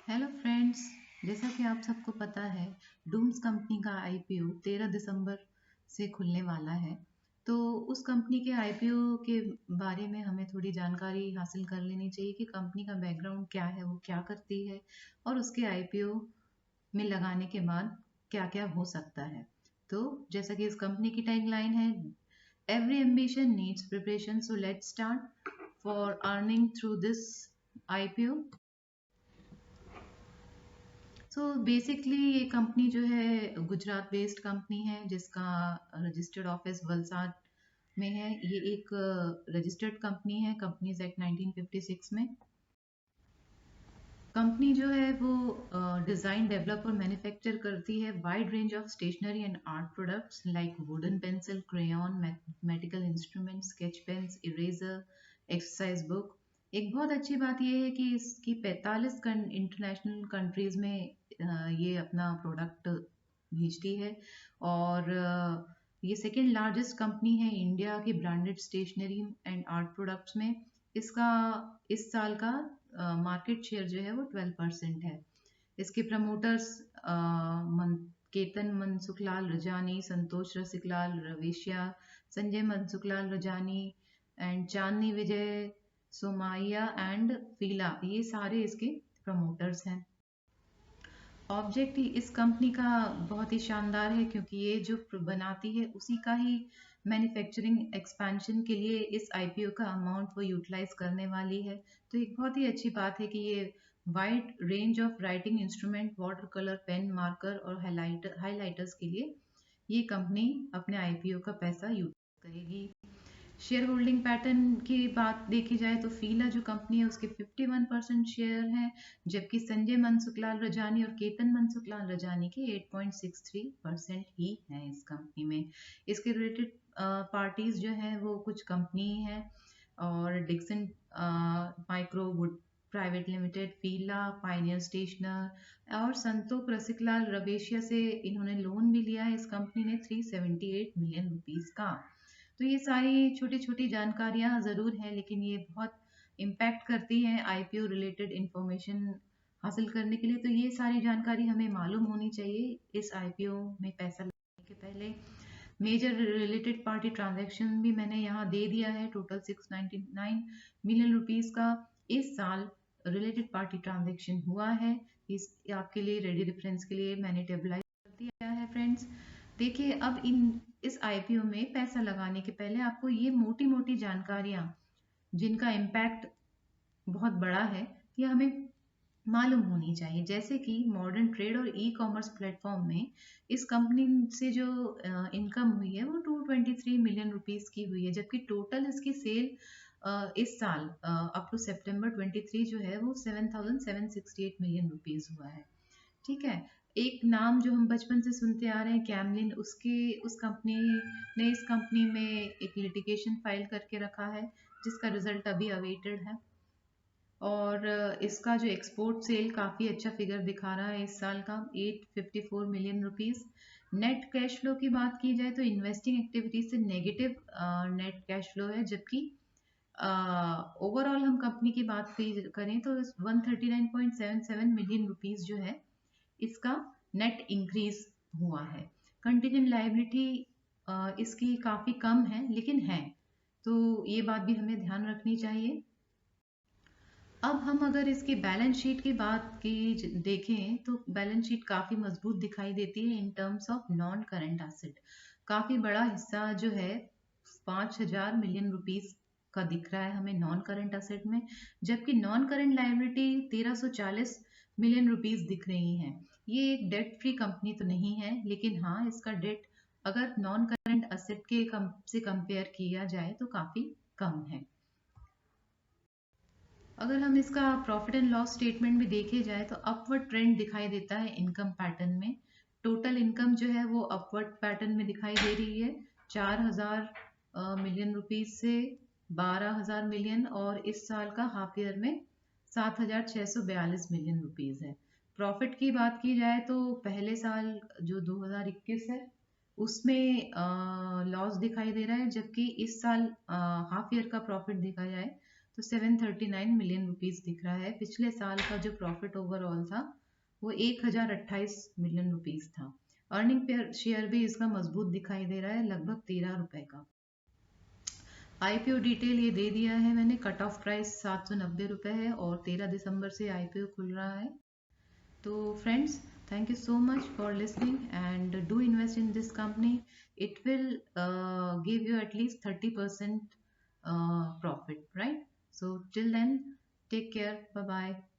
Hello friends. जैसा कि आप सबको पता है, डूम्स कंपनी का आईपीओ 13 दिसंबर से खुलने वाला है। तो उस कंपनी के आईपीओ के बारे में हमें थोड़ी जानकारी हासिल कर लेनी चाहिए कि कंपनी का बैकग्राउंड क्या है, वो क्या करती है और उसके आईपीओ में लगाने के बाद क्या-क्या हो सकता है। तो जैसा कि इस कंपनी की टैगलाइन है, every ambition needs preparation, so let's start for earning through this IPO. So basically ये कंपनी जो है गुजरात बेस्ड कंपनी है, जिसका रजिस्टर्ड ऑफिस वलसाड में है। ये एक रजिस्टर्ड कंपनी है, कंपनीज एक्ट 1956 में। कंपनी जो है वो डिज़ाइन, डेवलप और मैन्युफैक्चर करती है wide range of stationery and art products like wooden pencil, crayon, mathematical instrument, sketch pens, eraser, exercise book. एक बहुत अच्छी बात यह है कि इसकी 45 इंटरनेशनल कंट्रीज में ये अपना प्रोडक्ट भेजती है। और ये सेकेंड लार्जेस्ट कंपनी है इंडिया की branded stationery and art products में। इसका इस साल का मार्केट शेयर जो है वो 12% है। इसके promoters Ketan Mansukhlal Rajani, Santosh Rasiklal Raveshia, Sanjay Mansukhlal Rajani and Chandni Vijay Somaiya and फीला, ये सारे इसके प्रमोटर्स हैं। ऑब्जेक्ट ही इस कंपनी का बहुत ही शानदार है, क्योंकि ये जो बनाती है उसी का ही मैन्युफैक्चरिंग एक्सपेंशन के लिए इस आईपीओ का अमाउंट वो यूटिलाइज करने वाली है। तो एक बहुत ही अच्छी बात है कि ये wide range of writing instrument, water colour pen, marker और हाइलाइटर्स के लिए ये कंपनी अपने आईपीओ का पैसा यूटिलाइज करेगी। शेयर होल्डिंग पैटर्न की बात देखी जाए तो फीला जो कंपनी है उसके 51% शेयर हैं, जबकि संजय मनसुखलाल रजानी और केतन मनसुखलाल रजानी के 8.63% ही हैं इस कंपनी में। इसके रिलेटेड पार्टीज जो हैं वो कुछ कंपनी हैं, और डिक्सन माइक्रोवुड प्राइवेट लिमिटेड, फीला, पाइनियर स्टेशनर और संतोष रसिकलाल रवेशिया से इन्होंने लोन भी लिया है इस कंपनी ने 378 मिलियन रुपीस का। तो ये सारी छोटी छोटी जानकारियां ज़रूर हैं, लेकिन ये बहुत इम्पैक्ट करती हैं आईपीओ रिलेटेड इंफॉर्मेशन हासिल करने के लिए। तो ये सारी जानकारी हमें मालूम होनी चाहिए इस आईपीओ में पैसा लगाने के पहले। मेजर रिलेटेड पार्टी ट्रांजैक्शन भी मैंने यहाँ दे दिया है, टोटल 699 मिलियन रुपीस का इस साल रिलेटेड पार्टी ट्रांजैक्शन हुआ है। इस आपके लिए रेडी रेफरेंस के लिए मैंने टेबलाइज कर दिया है फ्रेंड्स। देखिए, अब इस आईपीओ में पैसा लगाने के पहले आपको ये मोटी मोटी जानकारियां, जिनका इम्पैक्ट बहुत बड़ा है, ये हमें मालूम होनी चाहिए। जैसे कि मॉडर्न ट्रेड और ई कॉमर्स प्लेटफॉर्म में इस कंपनी से जो इनकम हुई है वो 223 मिलियन रुपीस की हुई है, जबकि टोटल इसकी सेल इस साल अप टू सितंबर 23 जो है वो 7,768 मिलियन रुपीस हुआ है। ठीक है। एक नाम जो हम बचपन से सुनते आ रहे हैं, कैमलिन, उसके उस कंपनी ने इस कंपनी में एक लिटिगेशन फाइल करके रखा है, जिसका रिजल्ट अभी अवेटेड है। और इसका जो एक्सपोर्ट सेल काफ़ी अच्छा फिगर दिखा रहा है इस साल का, 854 million rupees. Net cash flow की बात की जाए तो इन्वेस्टिंग एक्टिविटीज से नेगेटिव नेट कैश फ्लो है, जबकि ओवरऑल हम कंपनी की बात करें तो 139.77 मिलियन रुपीस जो है इसका नेट इंक्रीज हुआ है। कंटीजेंट लायबिलिटी इसकी काफ़ी कम है, लेकिन है, तो ये बात भी हमें ध्यान रखनी चाहिए। अब हम अगर इसकी बैलेंस शीट की बात की देखें तो बैलेंस शीट काफ़ी मजबूत दिखाई देती है in terms of non current asset. काफ़ी बड़ा हिस्सा जो है 5,000 मिलियन रुपीस का दिख रहा है हमें नॉन करंट एसेट में, जबकि non current liability 1340 million rupees दिख रही हैं। ये एक डेट फ्री कंपनी तो नहीं है, लेकिन हाँ, इसका डेट अगर नॉन करंट एसेट के से कंपेयर किया जाए तो काफ़ी कम है। अगर हम इसका प्रॉफिट एंड लॉस स्टेटमेंट भी देखे जाए तो अपवर्ड ट्रेंड दिखाई देता है इनकम पैटर्न में। टोटल इनकम जो है वो अपवर्ड पैटर्न में दिखाई दे रही है, 4,000 मिलियन रुपीज से 12,000 मिलियन, और इस साल का हाफ ईयर में 7,642 मिलियन रुपीज है। प्रॉफिट की बात की जाए तो पहले साल जो 2021 है उसमें लॉस दिखाई दे रहा है, जबकि इस साल हाफ ईयर का प्रॉफिट देखा जाए तो 739 मिलियन रुपीस दिख रहा है। पिछले साल का जो प्रॉफिट ओवरऑल था वो 1028 मिलियन रुपीस था। अर्निंग पर शेयर भी इसका मजबूत दिखाई दे रहा है, लगभग 13 रुपए का। आईपीओ डिटेल ये दे दिया है मैंने। कट ऑफ प्राइस 790 रुपए है और 13 दिसंबर से आईपीओ खुल रहा है। तो friends, thank you so much for listening and do invest in this company. It will give you at least 30% profit, right? So till then, take care. Bye bye.